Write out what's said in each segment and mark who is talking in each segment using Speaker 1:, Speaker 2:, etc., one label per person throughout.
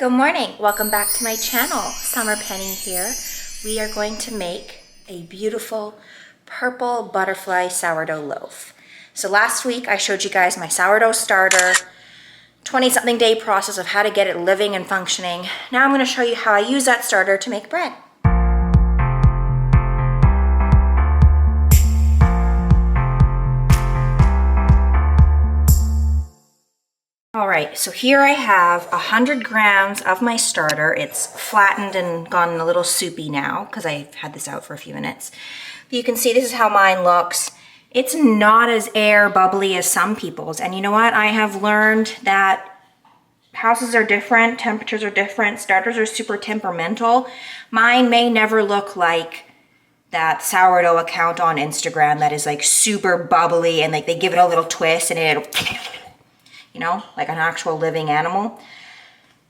Speaker 1: Good morning, welcome back to my channel. Summer Penny here. We are going to make a beautiful purple butterfly sourdough loaf. So last week I showed you guys my sourdough starter, 20-something day process of how to get it living and functioning. Now I'm going to show you how I use that starter to make bread. All right, so here I have 100 grams of my starter. It's flattened and gone a little soupy now because I've had this out for a few minutes. But you can see this is how mine looks. It's not as air bubbly as some people's. And you know what? I have learned that houses are different, temperatures are different, starters are super temperamental. Mine may never look like that sourdough account on Instagram that is like super bubbly and like they give it a little twist and it'll you know, like an actual living animal.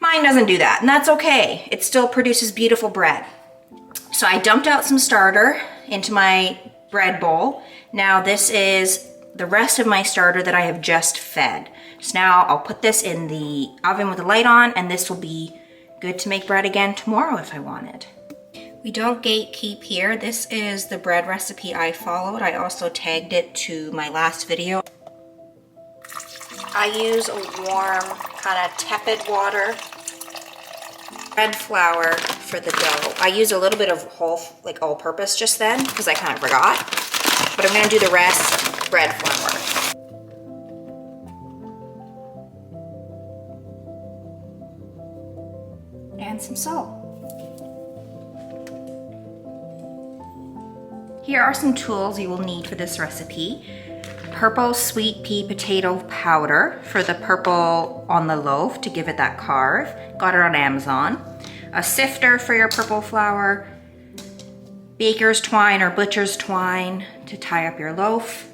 Speaker 1: Mine doesn't do that, and that's okay. It still produces beautiful bread. So I dumped out some starter into my bread bowl. Now this is the rest of my starter that I have just fed. So now I'll put this in the oven with the light on, and this will be good to make bread again tomorrow if I wanted. We don't gatekeep here. This is the bread recipe I followed. I also tagged it to my last video. I use a warm, kind of tepid water, bread flour for the dough. I use a little bit of all-purpose just then because I kind of forgot. But I'm going to do the rest bread flour. And some salt. Here are some tools you will need for this recipe. Purple sweet pea potato powder for the purple on the loaf to give it that carve. Got it on Amazon. A sifter for your purple flour. Baker's twine or butcher's twine to tie up your loaf.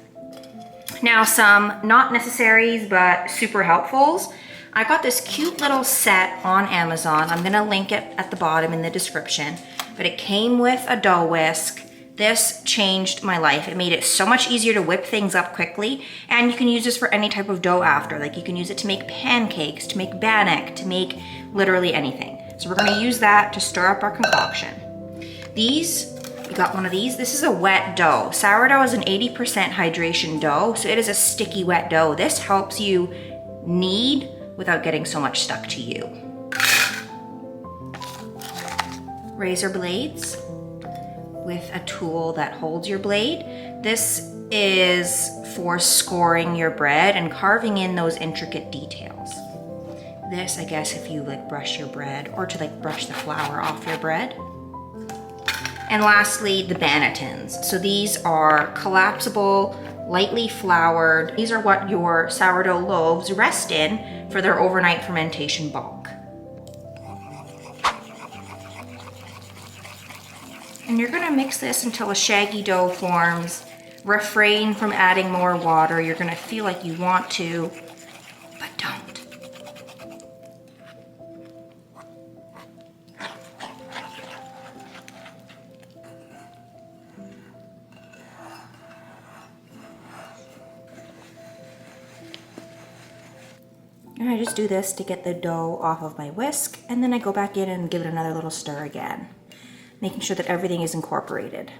Speaker 1: Now some not necessaries but super helpfuls. I got this cute little set on Amazon. I'm gonna link it at the bottom in the description. But it came with a dough whisk. This changed my life. It made it so much easier to whip things up quickly, and you can use this for any type of dough after. Like you can use it to make pancakes, to make bannock, to make literally anything. So we're gonna use that to stir up our concoction. These, we got one of these. This is a wet dough. Sourdough is an 80% hydration dough, so it is a sticky wet dough. This helps you knead without getting so much stuck to you. Razor blades with a tool that holds your blade. This is for scoring your bread and carving in those intricate details. This, I guess, if you like brush your bread or to like brush the flour off your bread. And lastly, the bannetons. So these are collapsible, lightly floured. These are what your sourdough loaves rest in for their overnight fermentation bulk. And you're gonna mix this until a shaggy dough forms. Refrain from adding more water. You're gonna feel like you want to, but don't. And I just do this to get the dough off of my whisk, and then I go back in and give it another little stir again, making sure that everything is incorporated.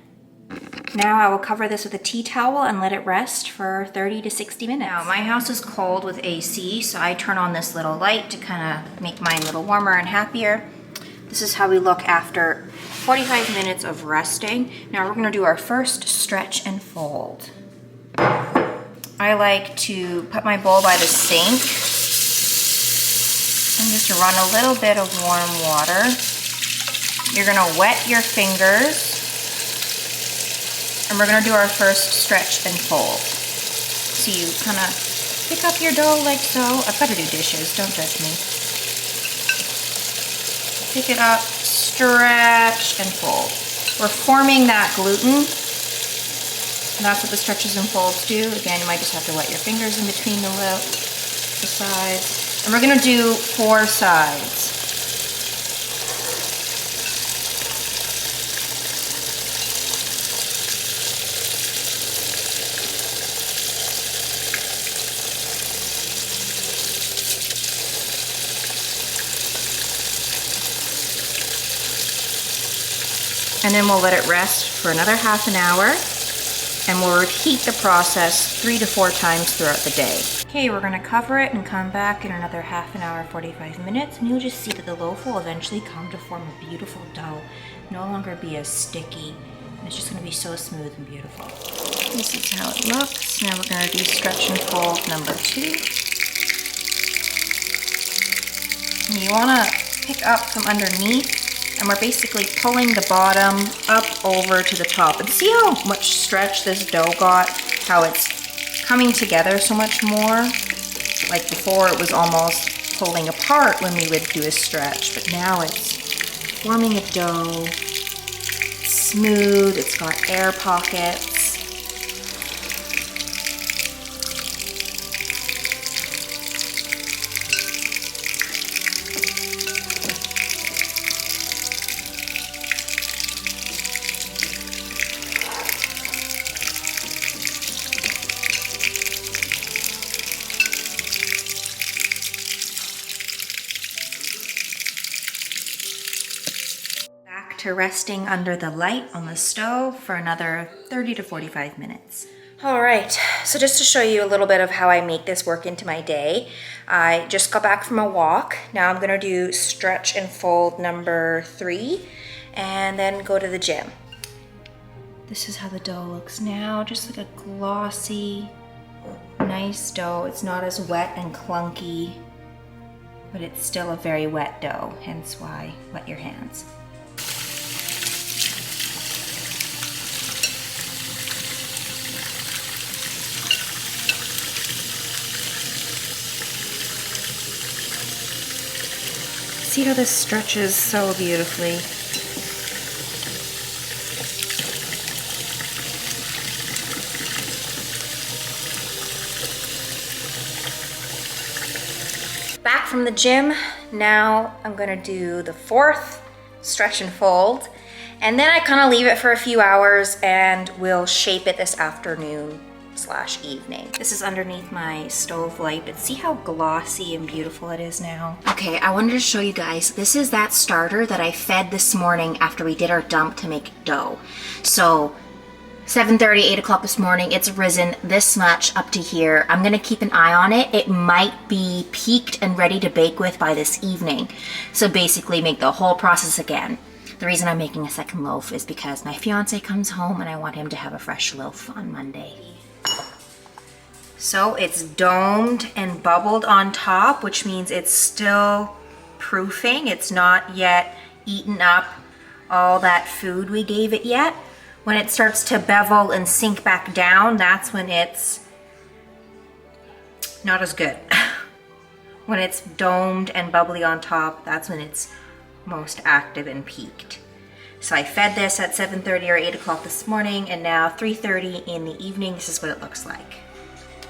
Speaker 1: Now I will cover this with a tea towel and let it rest for 30 to 60 minutes. Now my house is cold with AC, so I turn on this little light to kind of make mine a little warmer and happier. This is how we look after 45 minutes of resting. Now we're gonna do our first stretch and fold. I like to put my bowl by the sink and just run a little bit of warm water. You're gonna wet your fingers, and we're gonna do our first stretch and fold. So you kind of pick up your dough like so. I've got to do dishes, don't judge me. Pick it up, stretch and fold. We're forming that gluten, and that's what the stretches and folds do. Again, you might just have to wet your fingers in between the sides. And we're gonna do 4 sides. and then we'll let it rest for another half an hour, and we'll repeat the process 3 to 4 times throughout the day. Okay, we're gonna cover it and come back in another half an hour, 45 minutes, and you'll just see that the loaf will eventually come to form a beautiful dough, no longer be as sticky, and it's just gonna be so smooth and beautiful. This is how it looks. Now we're gonna do stretch and fold number 2. And you wanna pick up from underneath, and we're basically pulling the bottom up over to the top. And see how much stretch this dough got? How it's coming together so much more? Like before it was almost pulling apart when we would do a stretch, but now it's forming a dough. It's smooth, it's got air pockets. To resting under the light on the stove for another 30 to 45 minutes. All right, so just to show you a little bit of how I make this work into my day, I just got back from a walk. Now I'm gonna do stretch and fold number 3 and then go to the gym. This is how the dough looks now, just like a glossy, nice dough. It's not as wet and clunky, but it's still a very wet dough, hence why wet your hands. See how this stretches so beautifully. Back from the gym, now I'm gonna do the 4th stretch and fold, and then I kind of leave it for a few hours and we'll shape it this afternoon / evening. This is underneath my stove light, but see how glossy and beautiful it is now. Okay, I wanted to show you guys, this is that starter that I fed this morning after we did our dump to make dough. So 7:30, 8 o'clock this morning, it's risen this much up to here. I'm gonna keep an eye on it. It might be peaked and ready to bake with by this evening. So basically make the whole process again. The reason I'm making a second loaf is because my fiance comes home and I want him to have a fresh loaf on Monday. So it's domed and bubbled on top, which means it's still proofing. It's not yet eaten up all that food we gave it yet. When it starts to bevel and sink back down, that's when it's not as good. When it's domed and bubbly on top, that's when it's most active and peaked. So I fed this at 7:30 or 8 o'clock this morning, and now 3:30 in the evening, this is what it looks like.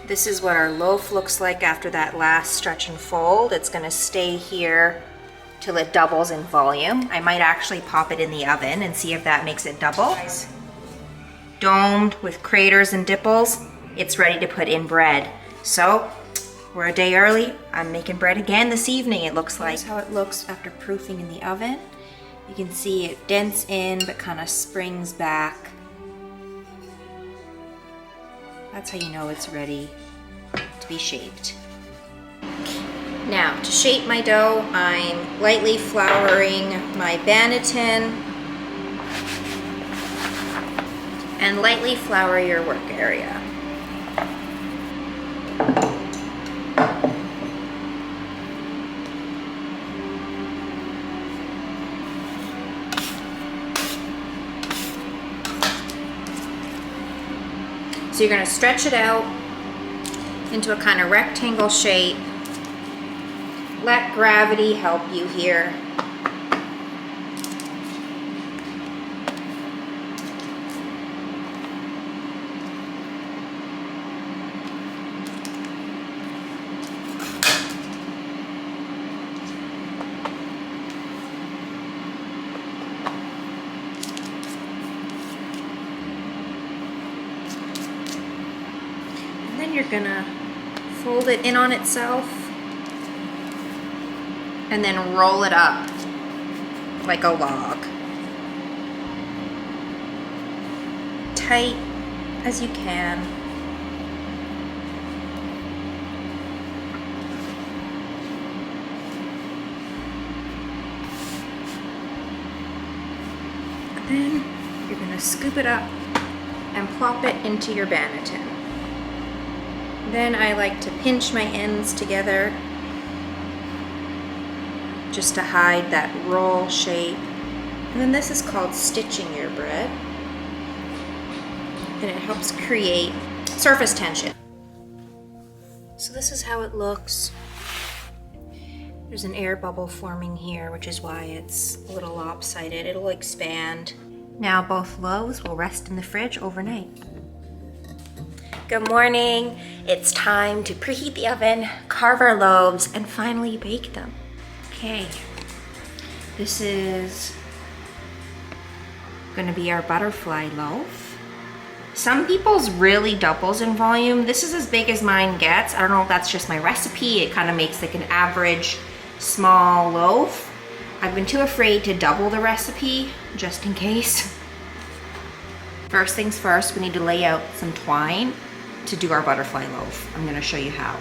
Speaker 1: This is what our loaf looks like after that last stretch and fold. It's gonna stay here till it doubles in volume. I might actually pop it in the oven and see if that makes it double. Domed with craters and dipples, it's ready to put in bread. So we're a day early. I'm making bread again this evening, it looks like. Here's how it looks after proofing in the oven. You can see it dents in but kind of springs back. That's how you know it's ready to be shaped. Now, to shape my dough, I'm lightly flouring my banneton and lightly flour your work area. So you're going to stretch it out into a kind of rectangle shape. Let gravity help you here. You're gonna fold it in on itself and then roll it up like a log. tight as you can. And then you're gonna scoop it up and plop it into your banneton. Then I like to pinch my ends together just to hide that roll shape. And then this is called stitching your bread. And it helps create surface tension. So this is how it looks. There's an air bubble forming here, which is why it's a little lopsided. It'll expand. Now both loaves will rest in the fridge overnight. Good morning. It's time to preheat the oven, carve our loaves, and finally bake them. Okay, this is gonna be our butterfly loaf. Some people's really doubles in volume. This is as big as mine gets. I don't know if that's just my recipe. It kind of makes like an average small loaf. I've been too afraid to double the recipe just in case. First things first, we need to lay out some twine to do our butterfly loaf. I'm gonna show you how.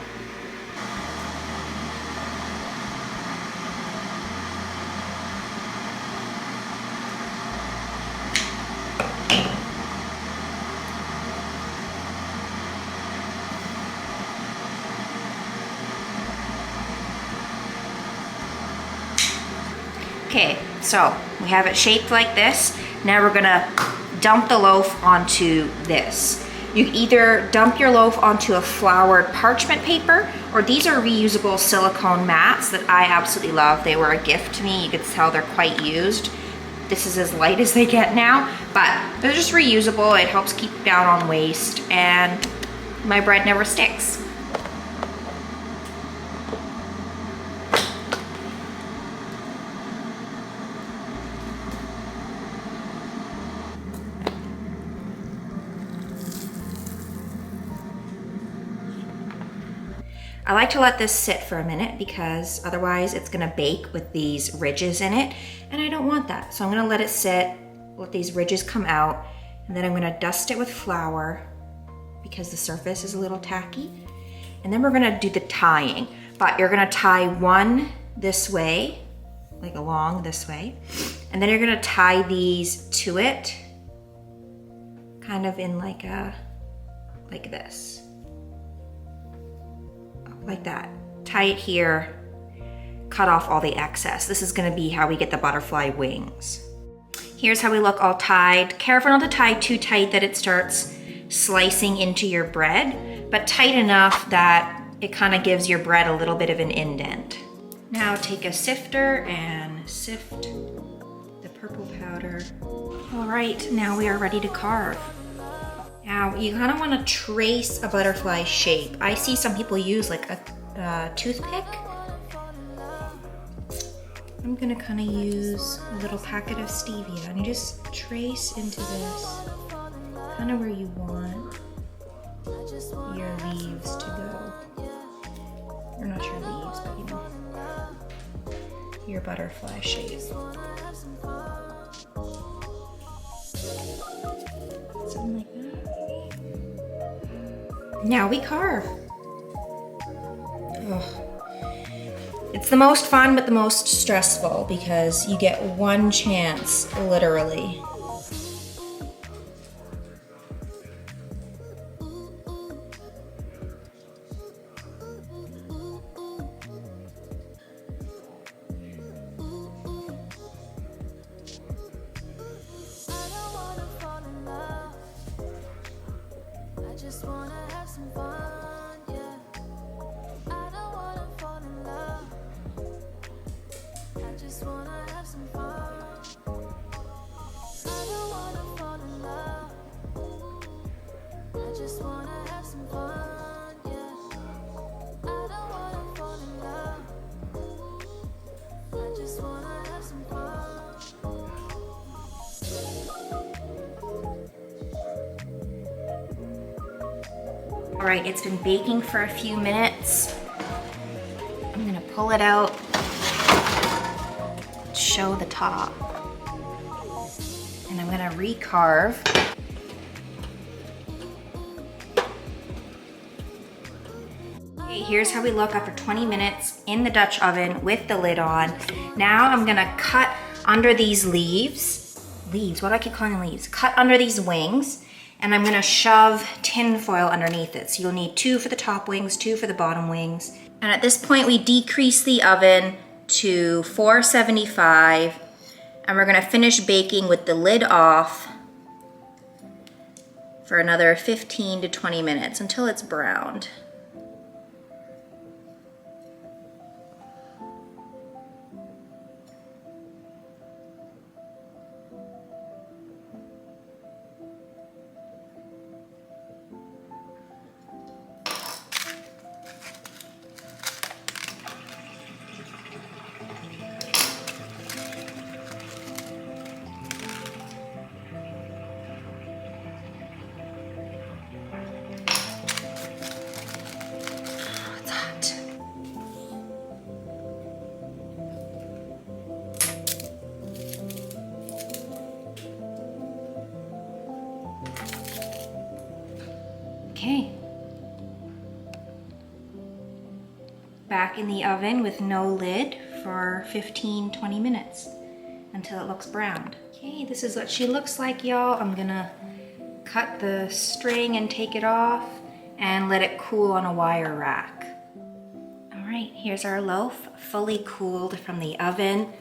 Speaker 1: Okay, so we have it shaped like this. Now we're gonna dump the loaf onto this. You either dump your loaf onto a floured parchment paper, or these are reusable silicone mats that I absolutely love. They were a gift to me. You could tell they're quite used. This is as light as they get now, but they're just reusable. It helps keep down on waste, and my bread never sticks. I like to let this sit for a minute because otherwise it's gonna bake with these ridges in it, and I don't want that. So I'm gonna let it sit, let these ridges come out, and then I'm gonna dust it with flour because the surface is a little tacky. And then we're gonna do the tying, but you're gonna tie one this way, like along this way, and then you're gonna tie these to it, kind of in like this. Like that. Tie it here, cut off all the excess. This is gonna be how we get the butterfly wings. Here's how we look all tied. Careful not to tie too tight that it starts slicing into your bread, but tight enough that it kind of gives your bread a little bit of an indent. Now take a sifter and sift the purple powder. All right, now we are ready to carve. Now you kind of want to trace a butterfly shape. I see some people use like a toothpick. I'm gonna kind of use a little packet of stevia and you just trace into this, kind of where you want your leaves to go. Or not your leaves, but you know, your butterfly shape. Something like that. Now we carve. Ugh. It's the most fun, but the most stressful because you get one chance, literally. All right, it's been baking for a few minutes. I'm gonna pull it out, show the top, and I'm gonna recarve Okay, here's how we look after 20 minutes in the Dutch oven with the lid on. Now I'm gonna cut under these leaves. Leaves, why do I keep calling them leaves? Cut under these wings, and I'm gonna shove tin foil underneath it. So you'll need 2 for the top wings, 2 for the bottom wings. And at this point, we decrease the oven to 475, and we're gonna finish baking with the lid off for another 15 to 20 minutes until it's browned. Okay. Back in the oven with no lid for 15-20 minutes until it looks browned. Okay, this is what she looks like, y'all. I'm gonna cut the string and take it off and let it cool on a wire rack. All right, here's our loaf, fully cooled from the oven.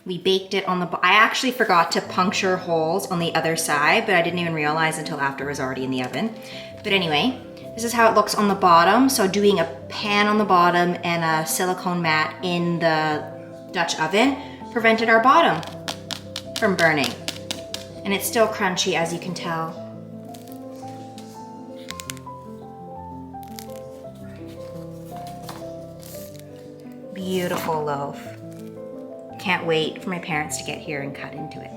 Speaker 1: We baked it on the, I actually forgot to puncture holes on the other side, but I didn't even realize until after it was already in the oven. But anyway, this is how it looks on the bottom. So doing a pan on the bottom and a silicone mat in the Dutch oven prevented our bottom from burning. And it's still crunchy, as you can tell. Beautiful loaf. Can't wait for my parents to get here and cut into it.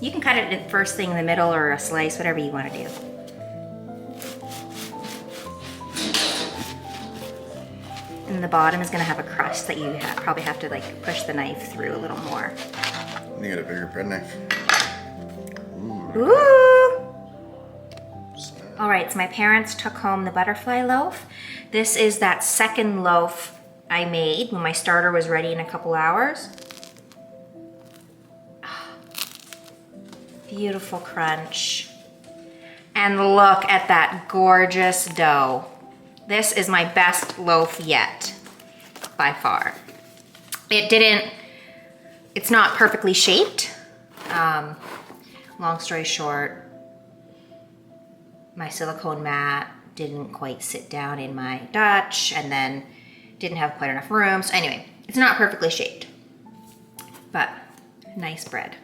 Speaker 1: You can cut it first thing in the middle or a slice, whatever you want to do. And the bottom is gonna have a crust that you probably have to like push the knife through a little more.
Speaker 2: You get a bigger bread knife.
Speaker 1: Ooh! All right, so my parents took home the butterfly loaf. This is that second loaf I made when my starter was ready in a couple hours. Beautiful crunch. And look at that gorgeous dough. This is my best loaf yet, by far. It's not perfectly shaped. Long story short, my silicone mat didn't quite sit down in my Dutch and then didn't have quite enough room. So anyway, it's not perfectly shaped, but nice bread.